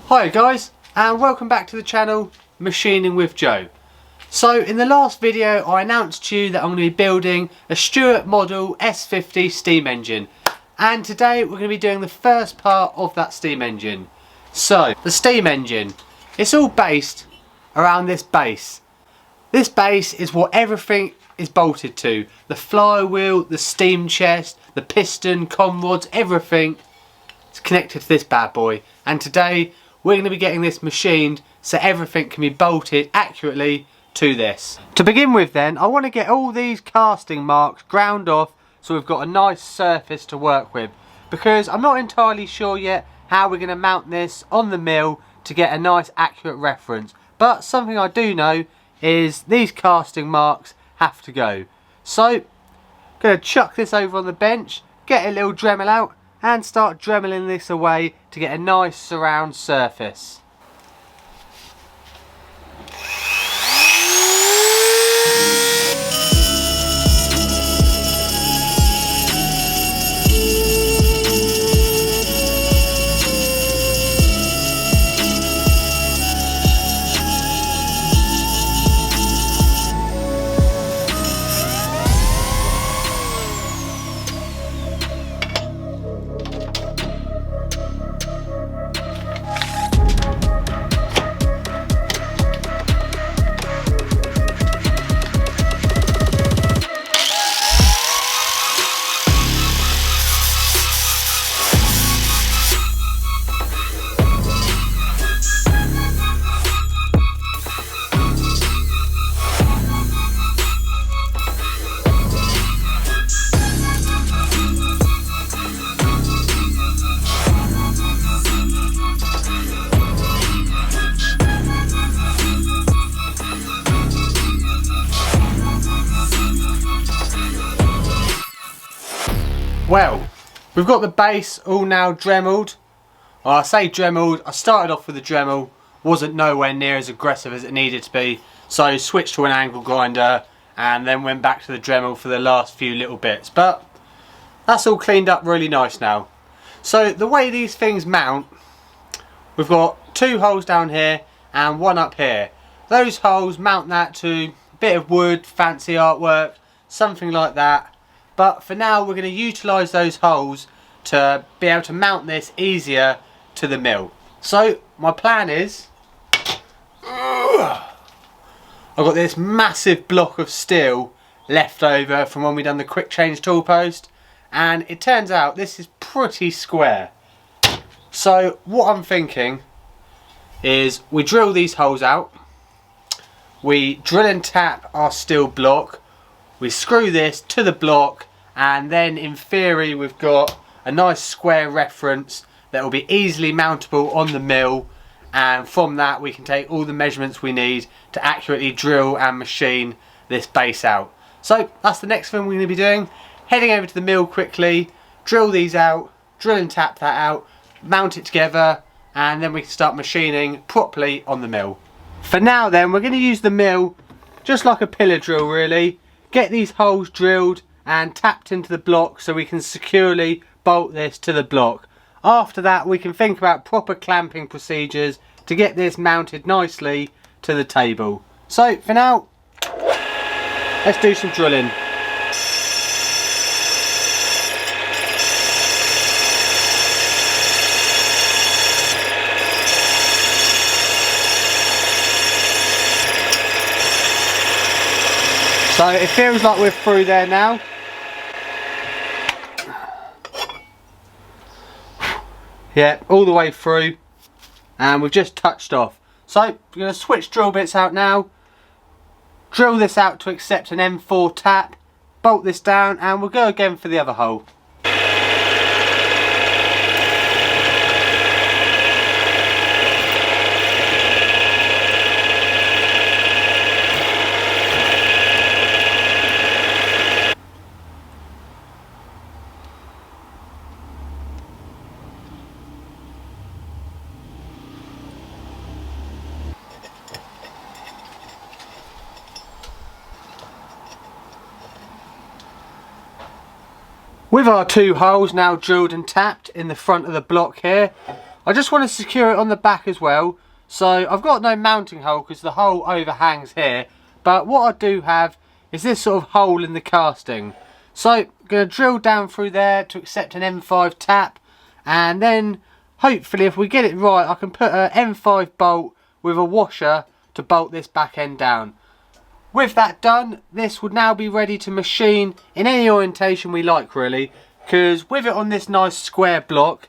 Hi guys, and welcome back to the channel Machining with Joe. So in the last video I announced to you that I'm going to be building a Stuart model S50 steam engine, and today we're going to be doing the first part of that steam engine. So the steam engine, it's all based around this base. This base is what everything is bolted to. The flywheel, the steam chest, the piston, con rods, everything is connected to this bad boy. And today we're going to be getting this machined so everything can be bolted accurately to this. To begin with then, I want to get all these casting marks ground off so we've got a nice surface to work with, because I'm not entirely sure yet how we're going to mount this on the mill to get a nice accurate reference. But something I do know is these casting marks have to go. So I'm going to chuck this over on the bench, get a little Dremel out and start dremeling this away to get a nice surround surface. Well, we've got the base all now dremeled. Well, I say dremeled, I started off with the Dremel, wasn't nowhere near as aggressive as it needed to be, so I switched to an angle grinder and then went back to the Dremel for the last few little bits. But that's all cleaned up really nice now. So the way these things mount, we've got two holes down here and one up here. Those holes mount that to a bit of wood, fancy artwork, something like that. But for now we're going to utilise those holes to be able to mount this easier to the mill. So my plan is, I've got this massive block of steel left over from when we done the quick change tool post, and it turns out this is pretty square. So what I'm thinking is we drill these holes out, we drill and tap our steel block, we screw this to the block, and then in theory we've got a nice square reference that will be easily mountable on the mill, and from that we can take all the measurements we need to accurately drill and machine this base out. So that's the next thing we're going to be doing, heading over to the mill quickly, drill these out, drill and tap that out, mount it together, and then we can start machining properly on the mill. For now then, we're going to use the mill just like a pillar drill really, get these holes drilled and tapped into the block so we can securely bolt this to the block. After that we can think about proper clamping procedures to get this mounted nicely to the table. So for now, let's do some drilling. So it feels like we're through there now. Yeah, all the way through, and we've just touched off. So we're going to switch drill bits out now, drill this out to accept an M4 tap, bolt this down, and we'll go again for the other hole. With our two holes now drilled and tapped in the front of the block here, I just want to secure it on the back as well. So I've got no mounting hole because the hole overhangs here. But what I do have is this sort of hole in the casting. So I'm going to drill down through there to accept an M5 tap. And then hopefully if we get it right, I can put an M5 bolt with a washer to bolt this back end down. With that done, this would now be ready to machine in any orientation we like really. Because with it on this nice square block,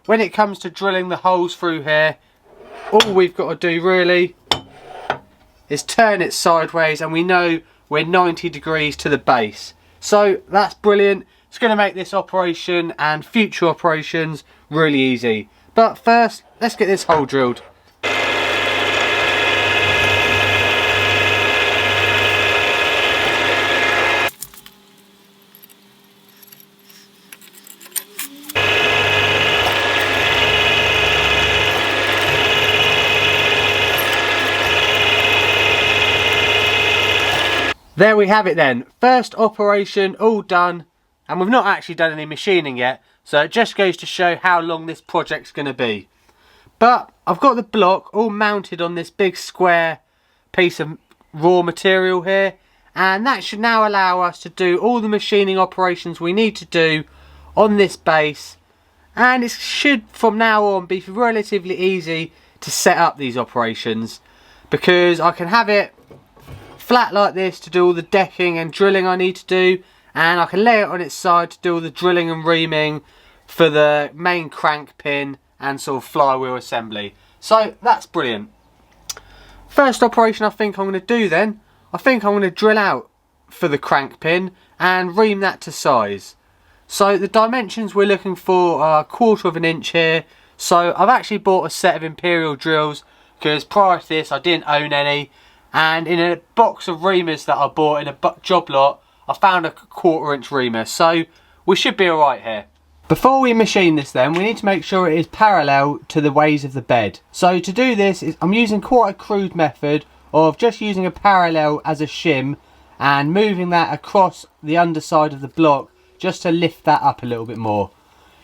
when it comes to drilling the holes through here, all we've got to do really is turn it sideways and we know we're 90 degrees to the base. So that's brilliant. It's going to make this operation and future operations really easy. But first, let's get this hole drilled. There we have it then, first operation all done, and we've not actually done any machining yet, so it just goes to show how long this project's going to be. But I've got the block all mounted on this big square piece of raw material here, and that should now allow us to do all the machining operations we need to do on this base, and it should from now on be relatively easy to set up these operations, because I can have it flat like this to do all the decking and drilling I need to do, and I can lay it on its side to do all the drilling and reaming for the main crank pin and sort of flywheel assembly. So that's brilliant. First operation I think I'm going to do then, I think I'm going to drill out for the crank pin and ream that to size. So the dimensions we're looking for are 1/4 of an inch here. So I've actually bought a set of Imperial drills because prior to this I didn't own any. And in a box of reamers that I bought in a job lot, I found a 1/4 inch reamer. So we should be alright here. Before we machine this then, we need to make sure it is parallel to the ways of the bed. So to do this, I'm using quite a crude method of just using a parallel as a shim and moving that across the underside of the block just to lift that up a little bit more.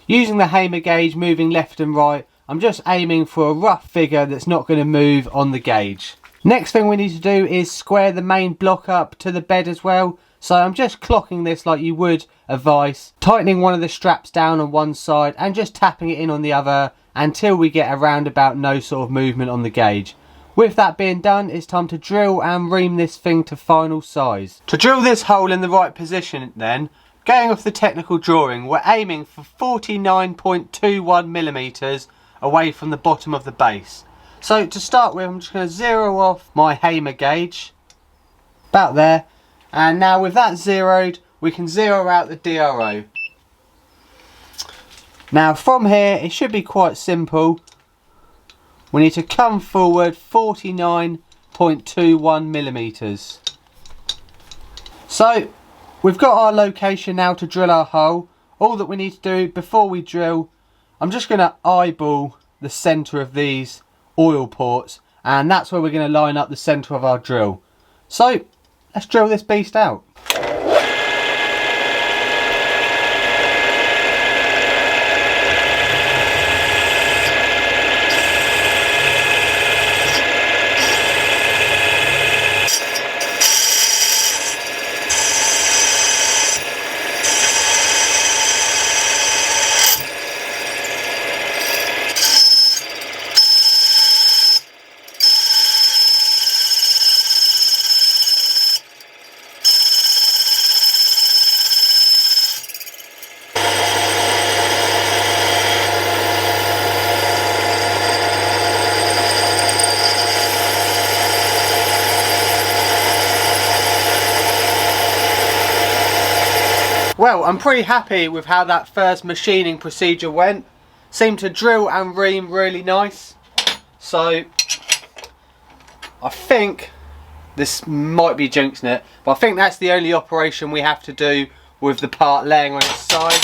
Using the hammer gauge, moving left and right, I'm just aiming for a rough figure that's not going to move on the gauge. Next thing we need to do is square the main block up to the bed as well. So I'm just clocking this like you would a vise, tightening one of the straps down on one side and just tapping it in on the other until we get around about no sort of movement on the gauge. With that being done, it's time to drill and ream this thing to final size. To drill this hole in the right position then, going off the technical drawing, we're aiming for 49.21 millimeters away from the bottom of the base. So to start with, I'm just going to zero off my hammer gauge, about there, and now with that zeroed, we can zero out the DRO. Now from here, it should be quite simple. We need to come forward 49.21 millimeters. So we've got our location now to drill our hole. All that we need to do before we drill, I'm just going to eyeball the centre of these oil ports, and that's where we're going to line up the centre of our drill. So let's drill this beast out. Well, I'm pretty happy with how that first machining procedure went. Seemed to drill and ream really nice. So I think this might be jinxing it, but I think that's the only operation we have to do with the part laying on its side.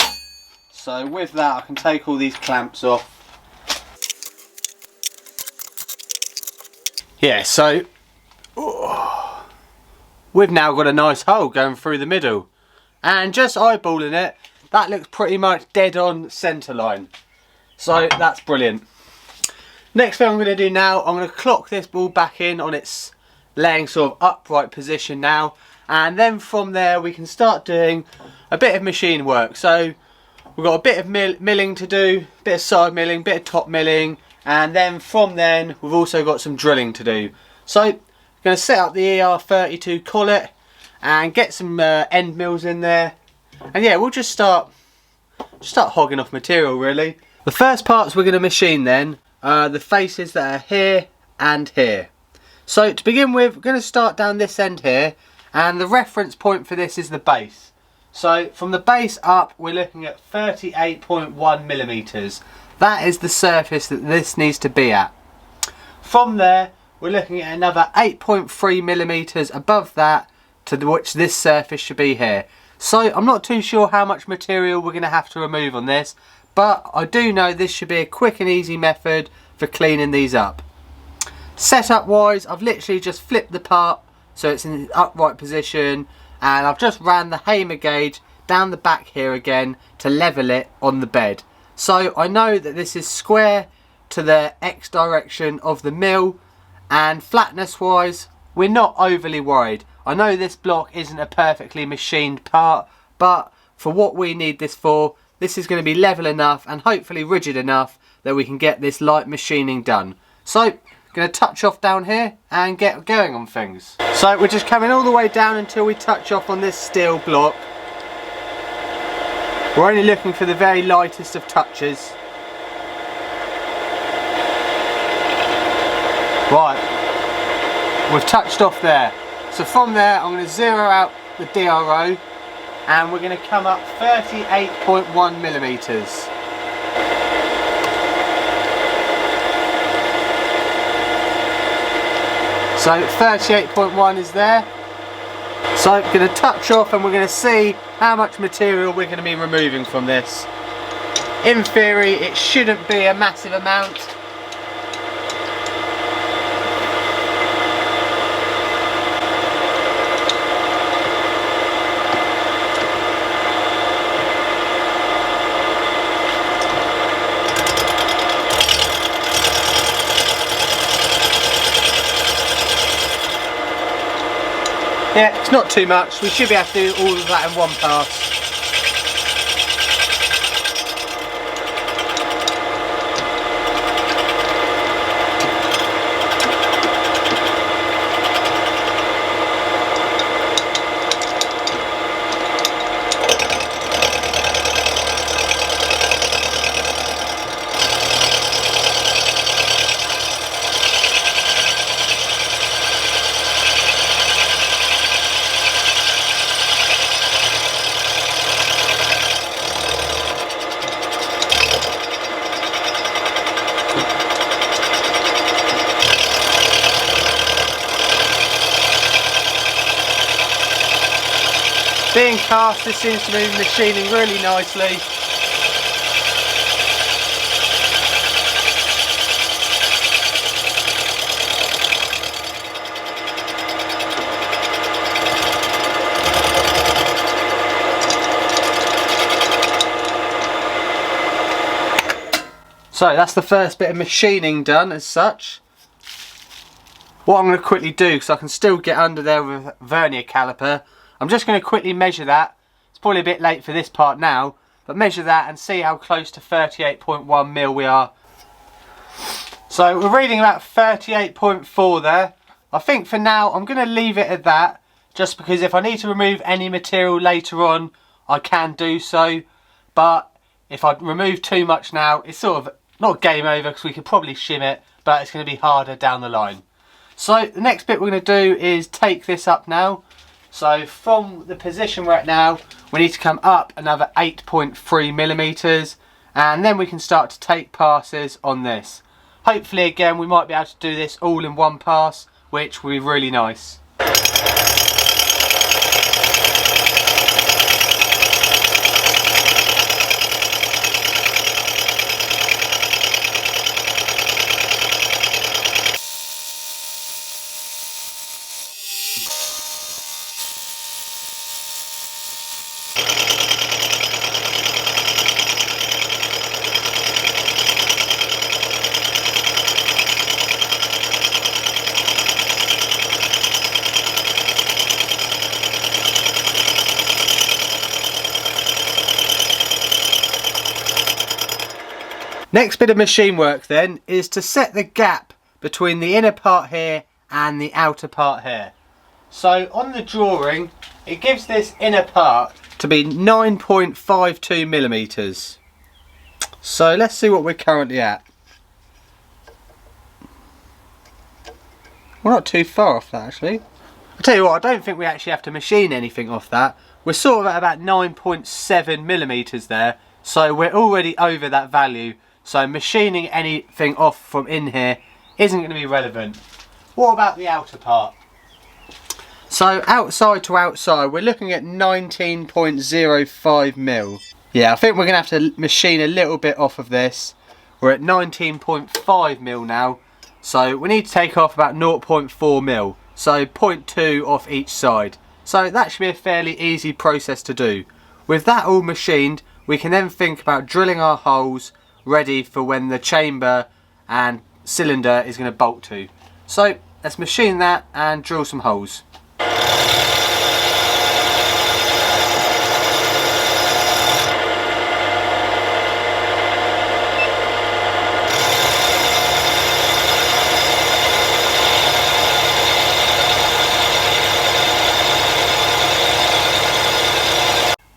So with that, I can take all these clamps off. Yeah, so we've now got a nice hole going through the middle. And just eyeballing it, that looks pretty much dead on centre line. So that's brilliant. Next thing I'm going to do now, I'm going to clock this ball back in on its laying sort of upright position now, and then from there we can start doing a bit of machine work. So we've got a bit of milling to do, a bit of side milling, bit of top milling, and then from then we've also got some drilling to do. So I'm going to set up the ER32 collet and get some end mills in there, and yeah, we'll just start hogging off material really. The first parts we're going to machine then are the faces that are here and here. So to begin with, we're going to start down this end here, and the reference point for this is the base. So from the base up, we're looking at 38.1 millimeters. That is the surface that this needs to be at. From there, we're looking at another 8.3 millimeters above that, to which this surface should be here. So I'm not too sure how much material we're going to have to remove on this, but I do know this should be a quick and easy method for cleaning these up. Setup wise, I've literally just flipped the part so it's in the upright position, and I've just ran the hammer gauge down the back here again to level it on the bed. So I know that this is square to the X direction of the mill, and flatness wise we're not overly worried. I know this block isn't a perfectly machined part, but for what we need this for, this is going to be level enough and hopefully rigid enough that we can get this light machining done. So going to touch off down here and get going on things. So we're just coming all the way down until we touch off on this steel block. We're only looking for the very lightest of touches. Right, we've touched off there. So from there I'm going to zero out the DRO, and we're going to come up 38.1 millimeters. So 38.1 is there. So I'm going to touch off and we're going to see how much material we're going to be removing from this. In theory it shouldn't be a massive amount. Yeah, it's not too much. We should be able to do all of that in one pass. Being cast, this seems to be machining really nicely. So that's the first bit of machining done as such. What I'm going to quickly do, because I can still get under there with a vernier caliper, I'm just going to quickly measure that. It's probably a bit late for this part now, but measure that and see how close to 38.1 mil we are. So we're reading about 38.4 there. I think for now I'm going to leave it at that, just because if I need to remove any material later on I can do so, but if I remove too much now it's sort of not game over, because we could probably shim it, but it's going to be harder down the line. So the next bit we're going to do is take this up now. So from the position we're at now, we need to come up another 8.3 millimeters, and then we can start to take passes on this. Hopefully again we might be able to do this all in one pass, which will be really nice. Next bit of machine work then is to set the gap between the inner part here and the outer part here. So on the drawing it gives this inner part to be 9.52 millimeters. So let's see what we're currently at. We're not too far off that actually. I'll tell you what, I don't think we actually have to machine anything off that. We're sort of at about 9.7 millimeters there, so we're already over that value. So machining anything off from in here isn't going to be relevant. What about the outer part? So outside to outside we're looking at 19.05 mil. Yeah, I think we're going to have to machine a little bit off of this. We're at 19.5 mil now, so we need to take off about 0.4 mil. So 0.2 off each side. So that should be a fairly easy process to do. With that all machined, we can then think about drilling our holes ready for when the chamber and cylinder is going to bolt to. So let's machine that and drill some holes.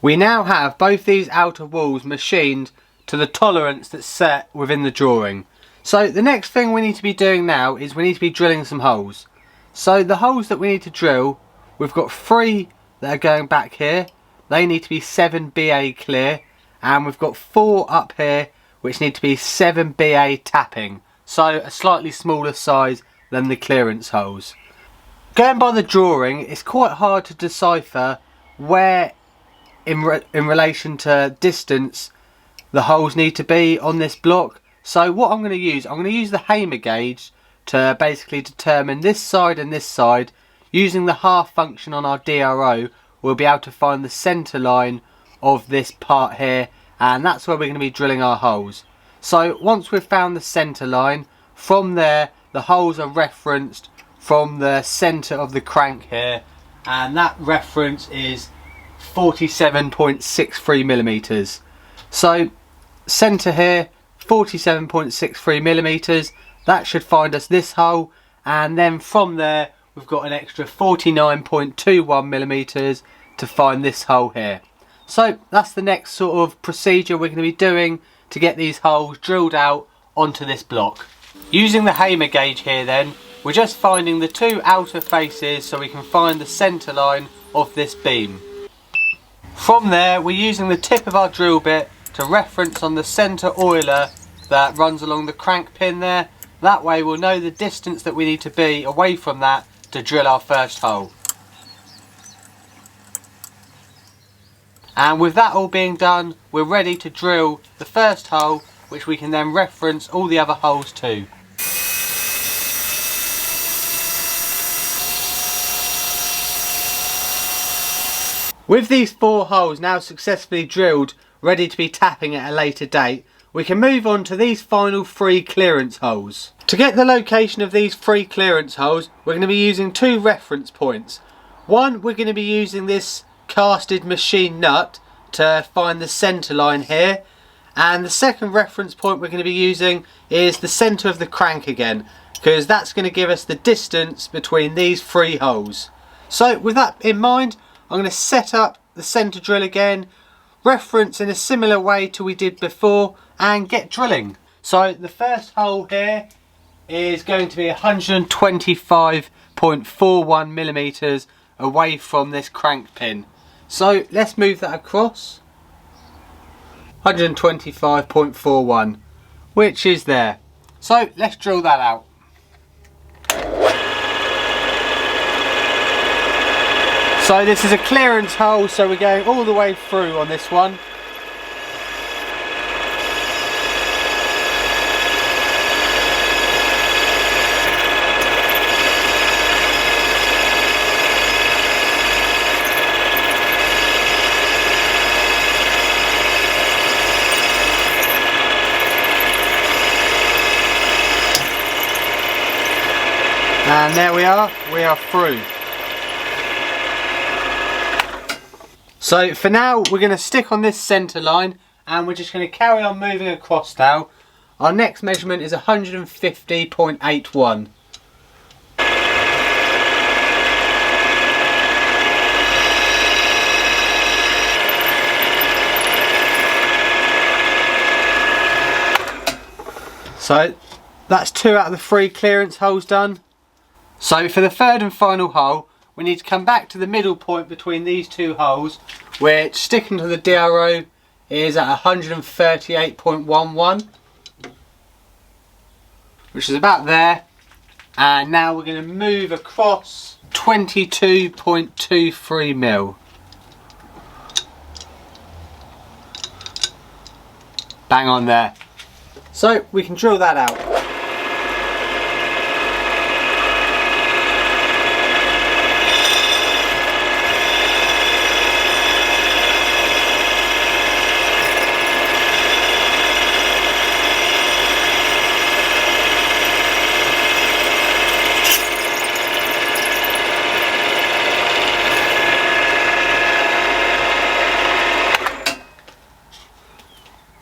We now have both these outer walls machined to the tolerance that's set within the drawing. So the next thing we need to be doing now is we need to be drilling some holes. So the holes that we need to drill, we've got 3 that are going back here. They need to be 7 BA clear, and we've got 4 up here which need to be 7 BA tapping. So a slightly smaller size than the clearance holes. Going by the drawing, it's quite hard to decipher where in relation to distance the holes need to be on this block. So what I'm going to use the hammer gauge to basically determine this side and this side. Using the half function on our DRO, we'll be able to find the centre line of this part here, and that's where we're going to be drilling our holes. So once we've found the centre line, from there the holes are referenced from the centre of the crank here, and that reference is 47.63 millimeters. So centre here, 47.63 millimeters. That should find us this hole, and then from there we've got an extra 49.21 millimeters to find this hole here. So that's the next sort of procedure we're going to be doing to get these holes drilled out onto this block. Using the hammer gauge here then, we're just finding the 2 outer faces so we can find the centre line of this beam. From there we're using the tip of our drill bit to reference on the centre oiler that runs along the crank pin there. That way we'll know the distance that we need to be away from that to drill our first hole. And with that all being done, we're ready to drill the first hole, which we can then reference all the other holes to. With these 4 holes now successfully drilled, ready to be tapping at a later date, we can move on to these final 3 clearance holes. To get the location of these 3 clearance holes, we're going to be using 2 reference points. One, we're going to be using this casted machine nut to find the centre line here, and the second reference point we're going to be using is the centre of the crank again, because that's going to give us the distance between these 3 holes. So with that in mind, I'm going to set up the centre drill again, reference in a similar way to we did before, and get drilling. So the first hole here is going to be 125.41 millimeters away from this crank pin. So let's move that across. 125.41, which is there. So let's drill that out. So this is a clearance hole, so we're going all the way through on this one. And there we are through. So for now we're going to stick on this centre line, and we're just going to carry on moving across now. Our next measurement is 150.81. So that's 2 out of the 3 clearance holes done. So for the third and final hole, we need to come back to the middle point between these 2 holes, which, sticking to the DRO, is at 138.11, which is about there. And now we're going to move across 22.23 mil. Bang on there. So we can drill that out.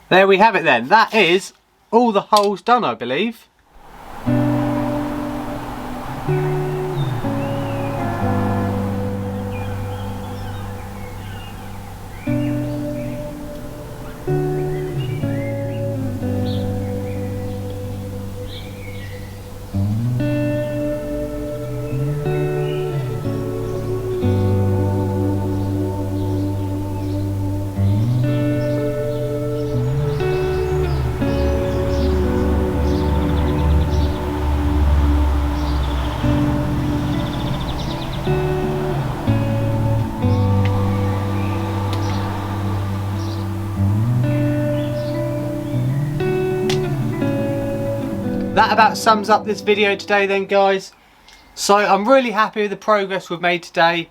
There we have it then. That is all the holes done, I believe. That about sums up this video today then, guys. So I'm really happy with the progress we've made today.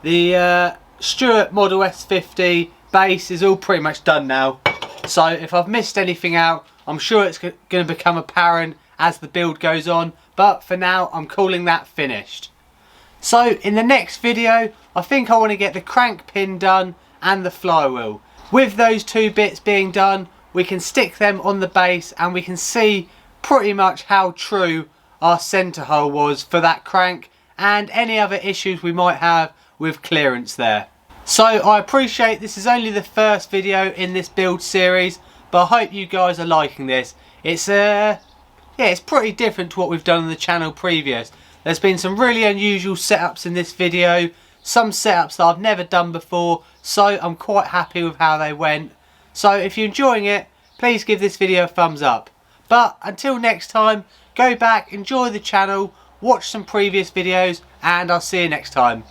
The Stuart Model S50 base is all pretty much done now. So if I've missed anything out, I'm sure it's going to become apparent as the build goes on. But for now, I'm calling that finished. So in the next video, I think I want to get the crank pin done and the flywheel. With those 2 bits being done, we can stick them on the base and we can see pretty much how true our centre hole was for that crank and any other issues we might have with clearance there. So I appreciate this is only the first video in this build series, but I hope you guys are liking this. It's it's pretty different to what we've done on the channel previous. There's been some really unusual setups in this video, some setups that I've never done before, so I'm quite happy with how they went. So if you're enjoying it, please give this video a thumbs up. But until next time, go back, enjoy the channel, watch some previous videos, and I'll see you next time.